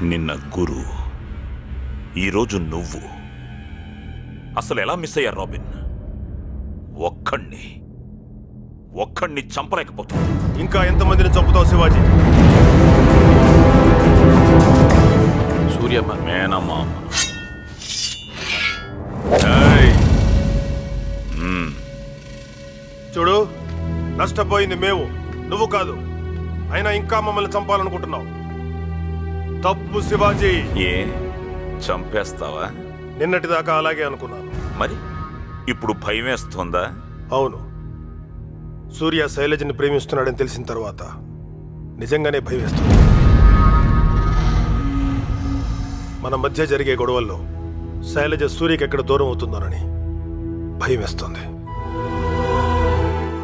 నిన్న గురు, ఈరోజు నువ్వు. అసలు ఎలా మిస్ అయ్యారు రాబిన్? ఒక్కడిని చంపలేకపోతావు. ఇంకా ఎంతమందిని చంపుతావు శివాజీ? సూర్యమ్మ మేనమ్మ. చూడు, నష్టపోయింది మేము, నువ్వు కాదు. అయినా ఇంకా మమ్మల్ని చంపాలనుకుంటున్నావు. తప్పు శివాజీ. ఏ చంపేస్తావా? నిన్నటిదాకా అలాగే అనుకున్నాను. మరి ఇప్పుడు భయం వేస్తోందా? అవును. సూర్య శైలజని ప్రేమిస్తున్నాడని తెలిసిన తర్వాత నిజంగానే భయం వేస్తుంది. మన మధ్య జరిగే గొడవల్లో శైలజ సూర్యకి ఎక్కడ దూరం అవుతుందోనని భయం వేస్తుంది.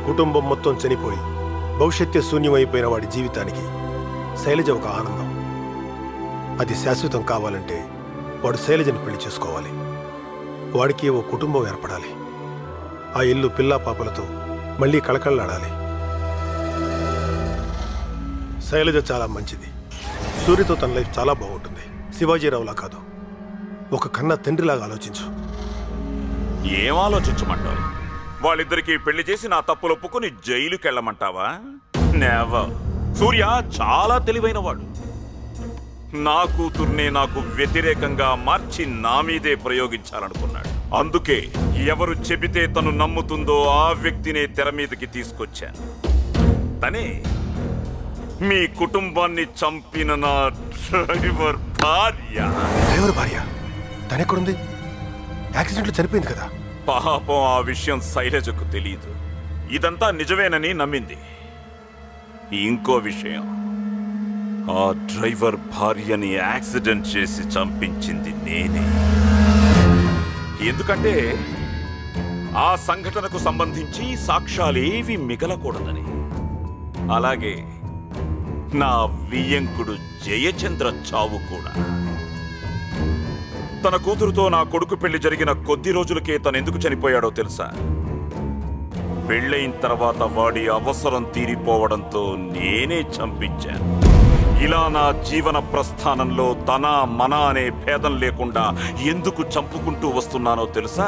కుటుంబం మొత్తం చనిపోయి భవిష్యత్తే శూన్యమైపోయిన వాడి జీవితానికి శైలజ ఒక ఆనందం. అది శాశ్వతం కావాలంటే వాడు శైలజని పెళ్లి చేసుకోవాలి. వాడికి ఓ కుటుంబం ఏర్పడాలి. ఆ ఇల్లు పిల్లా పాపలతో మళ్ళీ కళకళలాడాలి. శైలజ చాలా మంచిది. సూర్యతో తన లైఫ్ చాలా బాగుంటుంది. శివాజీరావులా కాదు, ఒక కన్న తండ్రిలాగా ఆలోచించు. ఏం ఆలోచించమంటావు? వాళ్ళిద్దరికీ పెళ్లి చేసి నా తప్పులు ఒప్పుకుని జైలుకి వెళ్ళమంటావా? నెవర్. సూర్య చాలా తెలివైనవాడు. నా కూతుర్నే నాకు వ్యతిరేకంగా మార్చి నా మీదే ప్రయోగించాలనుకున్నాడు. అందుకే ఎవరు చెబితే తను నమ్ముతుందో ఆ వ్యక్తినే తెర మీదకి తీసుకొచ్చాను. తనే మీ కుటుంబాన్ని చంపిన నా డ్రైవర్ భార్య. డ్రైవర్ భార్య? తనెక్కడుంది? యాక్సిడెంట్లో చనిపోయింది కదా. పాపం ఆ విషయం శైలజకు తెలియదు. ఇదంతా నిజమేనని నమ్మింది. ఇంకో విషయం, ఆ డ్రైవర్ భార్యని యాక్సిడెంట్ చేసి చంపించింది నేనే. ఎందుకంటే ఆ సంఘటనకు సంబంధించి సాక్ష్యాలేవి మిగలకూడదని. అలాగే నా వియ్యంకుడు జయచంద్ర చావు కూడా. తన కూతురుతో నా కొడుకు పెళ్లి జరిగిన కొద్ది రోజులకే తనెందుకు చనిపోయాడో తెలుసా? పెళ్ళైన తర్వాత వాడి అవసరం తీరిపోవడంతో నేనే చంపించాను. ఇలా నా జీవన ప్రస్థానంలో తన మన అనే భేదం లేకుండా ఎందుకు చంపుకుంటూ వస్తున్నానో తెలుసా?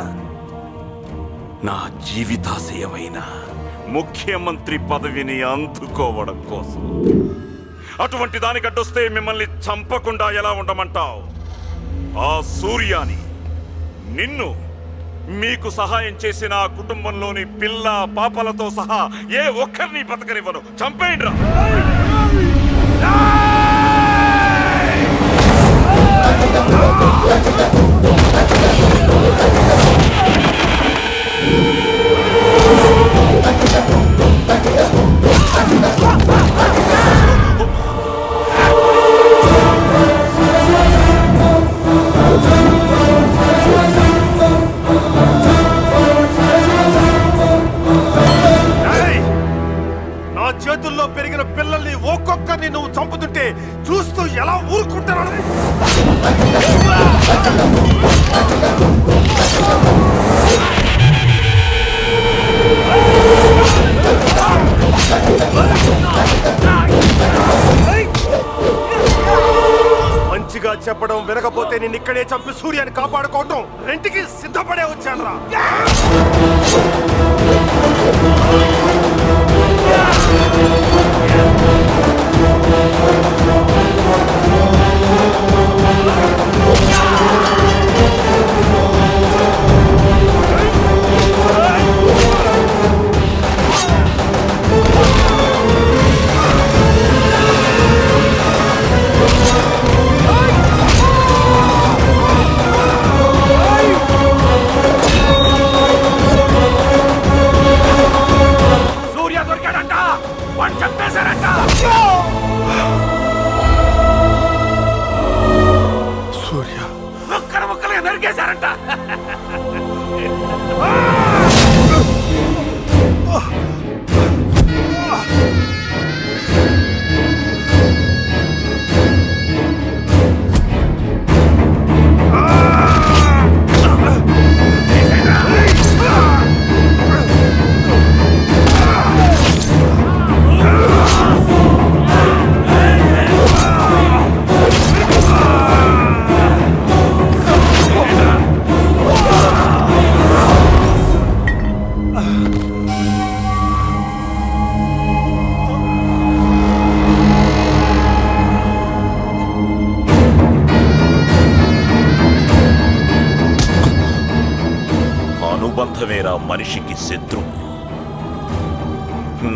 నా జీవితాశయమైన ముఖ్యమంత్రి పదవిని అందుకోవడం కోసం. అటువంటి దానికి అడ్డొస్తే మిమ్మల్ని చంపకుండా ఎలా ఉండమంటావు? ఆ సూర్యాని, నిన్ను, మీకు సహాయం చేసిన ఆ కుటుంబంలోని పిల్ల పాపలతో సహా ఏ ఒక్కరిని బతకనివ్వను. చంపేయండి రా. నా చేతుల్లో పెరిగిన పిల్లల్ని ఒక్కొక్కరిని నువ్వు చంపుతుంటే చూస్తూ ఎలా ఊరుకుంటున్నాను? మంచిగా చెప్పడం వినకపోతే నేను ఇక్కడే చంపి సూర్యాన్ని కాపాడుకోవటం రెంటికి సిద్ధపడే వచ్చాను రా.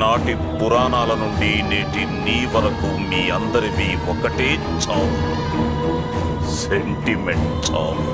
నాటి పురాణాల నుండి నేటి నీ వరకు మీ అందరివి ఒకటే చావు, సెంటిమెంట్ చావు.